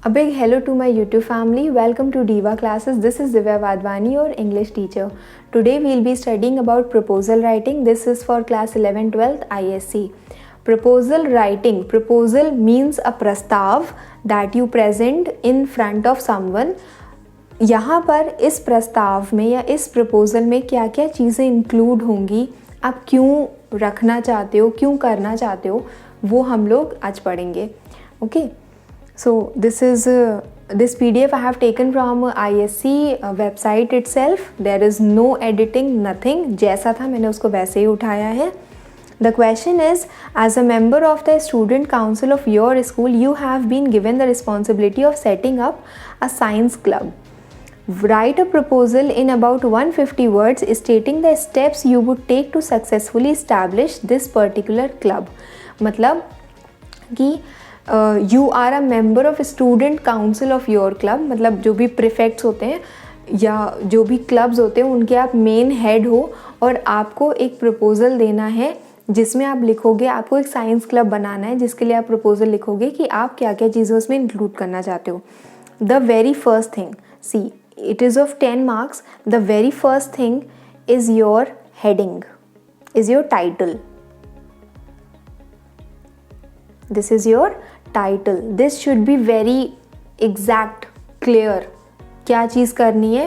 A big hello to my YouTube family. Welcome to Diva classes. This is Divya Vadvani, your English teacher. Today we'll be studying about proposal writing. This is for class 11 12th ISC. Proposal writing. Proposal means a प्रस्ताव that you present in front of someone. यहाँ पर इस प्रस्ताव में या इस proposal में क्या क्या चीज़ें इंक्लूड होंगी, आप क्यों रखना चाहते हो, क्यों करना चाहते हो, वो हम लोग आज पढ़ेंगे. Okay, so this PDF I have taken from ISC website itself. There is no editing, nothing. जैसा था मैंने उसको वैसे ही उठाया है. The question is, as a member of the student council of your school, you have been given the responsibility of setting up a science club. Write a proposal in about 150 words stating the steps you would take to successfully establish this particular club. मतलब कि you are a member of student council of your club, मतलब जो भी prefects होते हैं या जो भी क्लब्स होते हैं उनके आप मेन हेड हो और आपको एक प्रपोजल देना है जिसमें आप लिखोगे, आपको एक साइंस क्लब बनाना है जिसके लिए आप प्रपोजल लिखोगे कि आप क्या क्या चीज़ें उसमें इंक्लूड करना चाहते हो. The very first thing, see it is of 10 marks. The very first thing is your heading, is your title. This is your title. This should be very exact, clear. क्या चीज़ करनी है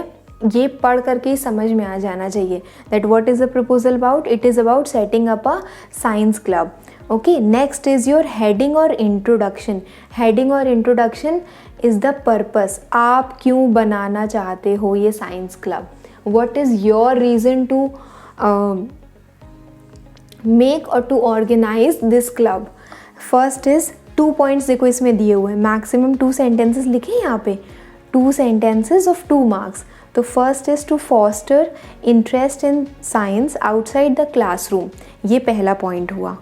ये पढ़ करके ही समझ में आ जाना चाहिए. That what is the proposal about? It is about setting up a science club. Okay, next is your heading or introduction. Heading or introduction is the purpose. आप क्यों बनाना चाहते हो ये science club? What is your reason to make or to organize this club? First is 2 points देखो इसमें दिए हुए हैं, मैक्सिमम 2 सेंटेंसेस लिखे हैं यहाँ पे, 2 सेंटेंसेस ऑफ 2 मार्क्स. तो first is to foster interest in science outside the classroom, ये पहला पॉइंट हुआ.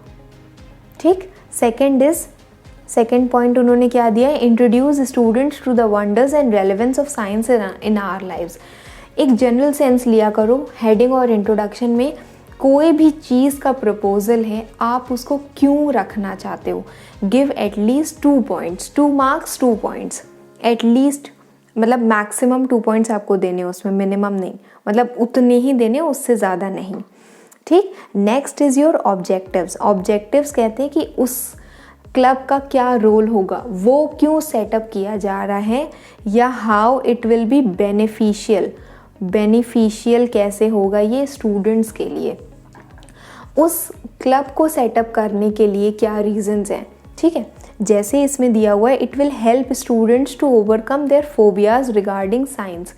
ठीक. सेकेंड पॉइंट उन्होंने क्या दिया है, introduce students to the wonders and relevance of science in our lives. एक जनरल सेंस लिया करो हेडिंग और इंट्रोडक्शन में. कोई भी चीज़ का प्रपोजल है, आप उसको क्यों रखना चाहते हो. Give at least 2 points, 2 marks 2 points at least, मतलब मैक्सिमम 2 पॉइंट्स आपको देने, उसमें मिनिमम नहीं, मतलब उतने ही देने, उससे ज़्यादा नहीं. ठीक. Next is your objectives. Objectives कहते हैं कि उस क्लब का क्या रोल होगा, वो क्यों सेटअप किया जा रहा है, या how it will be beneficial. Beneficial कैसे होगा ये स्टूडेंट्स के लिए, उस क्लब को सेटअप करने के लिए क्या रीजंस हैं. ठीक है. जैसे इसमें दिया हुआ है, it will help students to overcome their phobias regarding science.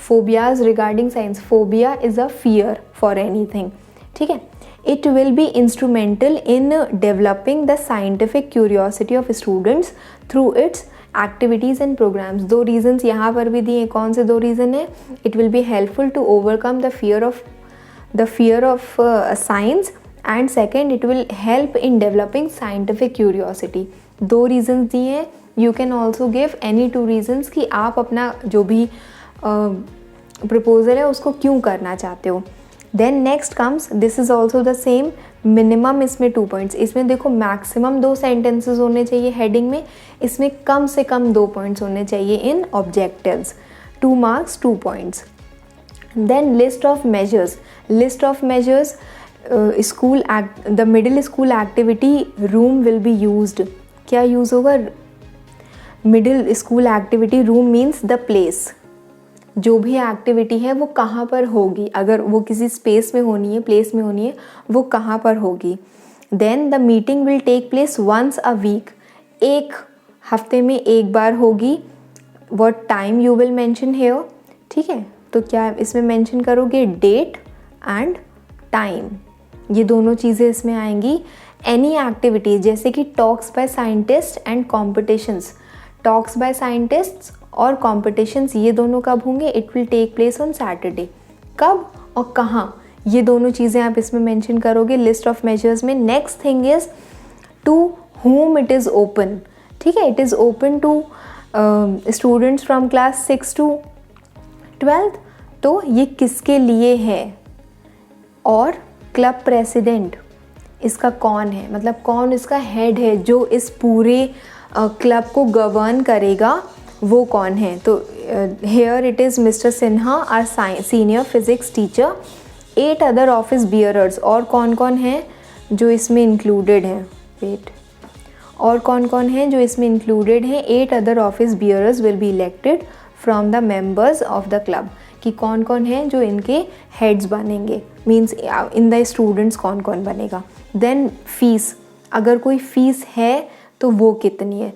Phobias regarding science, phobia is a fear for anything. ठीक है. It will be instrumental in developing the scientific curiosity of students through its activities and programmes. 2 reasons यहाँ पर भी दिए. कौन से 2 reason है. It will be helpful to overcome the fear of science and second it will help in developing scientific curiosity. 2 reasons दिए हैं. You can also give any 2 reasons कि आप अपना जो भी प्रपोजल है उसको क्यों करना चाहते हो. Then next comes, this is also the same. Minimum इसमें 2 पॉइंट्स. इसमें देखो मैक्सिमम 2 सेंटेंसेस होने चाहिए हेडिंग में, इसमें कम से कम 2 पॉइंट्स होने चाहिए in objectives. 2 marks 2 points. Then list of measures. List of measures, school the middle school activity room will be used. क्या यूज़ होगा. Middle school activity room means the place. जो भी एक्टिविटी है वो कहाँ पर होगी, अगर वो किसी स्पेस में होनी है, प्लेस में होनी है, वो कहाँ पर होगी. Then the meeting will take place once a week. एक हफ्ते में एक बार होगी. What time you will mention here. ठीक है. तो क्या इसमें मेंशन करोगे, डेट एंड टाइम, ये दोनों चीज़ें इसमें आएंगी. एनी एक्टिविटी जैसे कि talks by scientist and competitions. Talks by scientists और कॉम्पिटिशन्स ये दोनों कब होंगे. It will take place on Saturday. कब और कहाँ, ये दोनों चीज़ें आप इसमें मेंशन करोगे लिस्ट ऑफ मेजर्स में. Next thing is to whom it is open. ठीक है. It is open to students from class 6 to 12th. तो ये किसके लिए है. और क्लब प्रेसिडेंट इसका कौन है, मतलब कौन इसका हेड है जो इस पूरे क्लब को गवर्न करेगा वो कौन है? तो here it is mister Sinha our senior physics teacher, 8 other office bearers. और कौन कौन है जो इसमें इंक्लूडेड हैं? वेट, और कौन कौन है जो इसमें इंक्लूडेड हैं? 8 other office bearers will be elected from the members of the club. कि कौन कौन है जो इनके हेड्स बनेंगे, मीन्स इन द स्टूडेंट्स कौन कौन बनेगा। देन फीस, अगर कोई फ़ीस है तो वो कितनी है?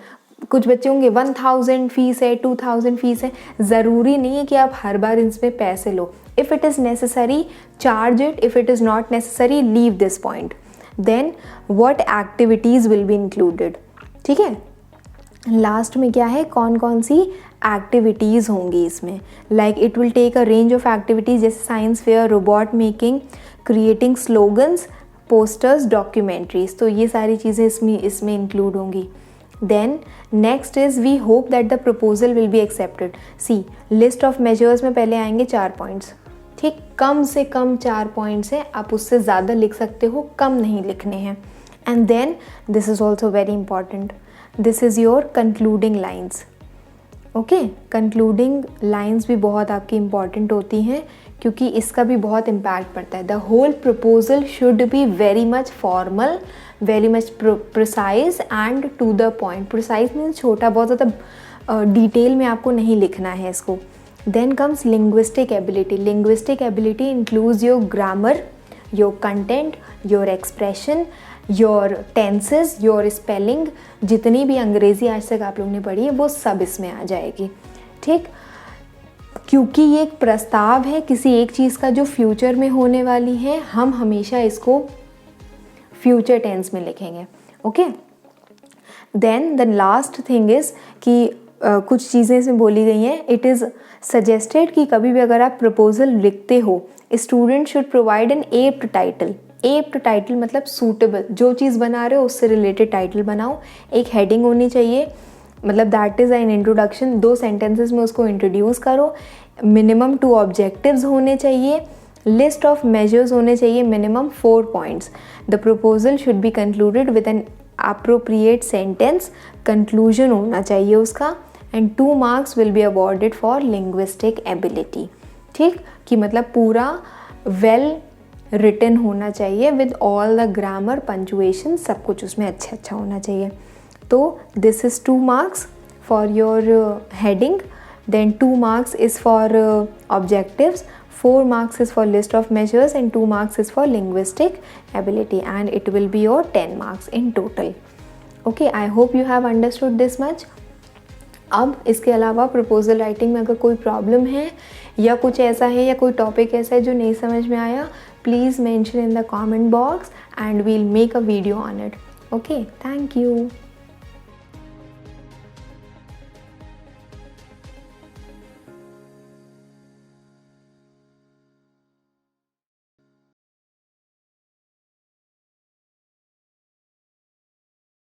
कुछ बच्चे होंगे 1000 फीस है, 2000 फीस है। ज़रूरी नहीं है कि आप हर बार इसमें पैसे लो। If it is necessary charge it, if it is not necessary leave this point. Then what activities will be included, ठीक है। लास्ट में क्या है, कौन कौन सी एक्टिविटीज़ होंगी इसमें। Like it will take a range of activities, जैसे science fair, robot making, creating slogans, posters, documentaries. तो ये सारी चीज़ें इसमें इंक्लूड होंगी। Then next is we hope that the proposal will be accepted. See, list of measures में पहले आएंगे 4 पॉइंट्स, ठीक। कम से कम 4 पॉइंट्स हैं, आप उससे ज़्यादा लिख सकते हो, कम नहीं लिखने हैं। And then this is also very important, this is your concluding lines. Okay, concluding lines भी बहुत आपकी इम्पॉर्टेंट होती हैं, क्योंकि इसका भी बहुत इम्पैक्ट पड़ता है। The whole proposal should be very much formal, very much precise and to the point. Precise means छोटा, बहुत ज़्यादा डिटेल में आपको नहीं लिखना है इसको। Then comes linguistic ability. Linguistic ability includes your grammar, your content, your expression, your tenses, your spelling. जितनी भी अंग्रेज़ी आज तक आप लोगों ने पढ़ी है वो सब इसमें आ जाएगी, ठीक। क्योंकि ये एक प्रस्ताव है किसी एक चीज़ का जो फ्यूचर में होने वाली है, हम हमेशा इसको फ्यूचर टेंस में लिखेंगे। Okay, then the last thing is कि कुछ चीज़ें इसमें बोली गई हैं। इट इज़ सजेस्टेड कि कभी भी अगर आप प्रपोजल लिखते हो, student should provide an apt title. Apt title मतलब सूटेबल, जो चीज़ बना रहे हो उससे रिलेटेड टाइटल बनाओ। एक हेडिंग होनी चाहिए, मतलब that is an introduction, 2 sentences में उसको इंट्रोड्यूस करो। मिनिमम 2 ऑब्जेक्टिव्स होने चाहिए, लिस्ट ऑफ मेजर्स होने चाहिए, minimum 4 points. The proposal should be concluded with an appropriate sentence, conclusion होना चाहिए उसका। And 2 marks will be awarded for linguistic ability, ठीक। कि मतलब पूरा वेल रिटन होना चाहिए with all the grammar, punctuation, सब कुछ उसमें अच्छा अच्छा होना चाहिए। तो this is 2 marks for your heading, then 2 marks is for objectives, 4 marks is for list of measures and 2 marks is for linguistic ability, and it will be your 10 marks in total. Okay, I hope you have understood this much. अब इसके अलावा proposal writing में अगर कोई problem है या कुछ ऐसा है या कोई टॉपिक ऐसा है जो नहीं समझ में आया, please mention in the comment box and we'll make a video on it. Okay, thank you.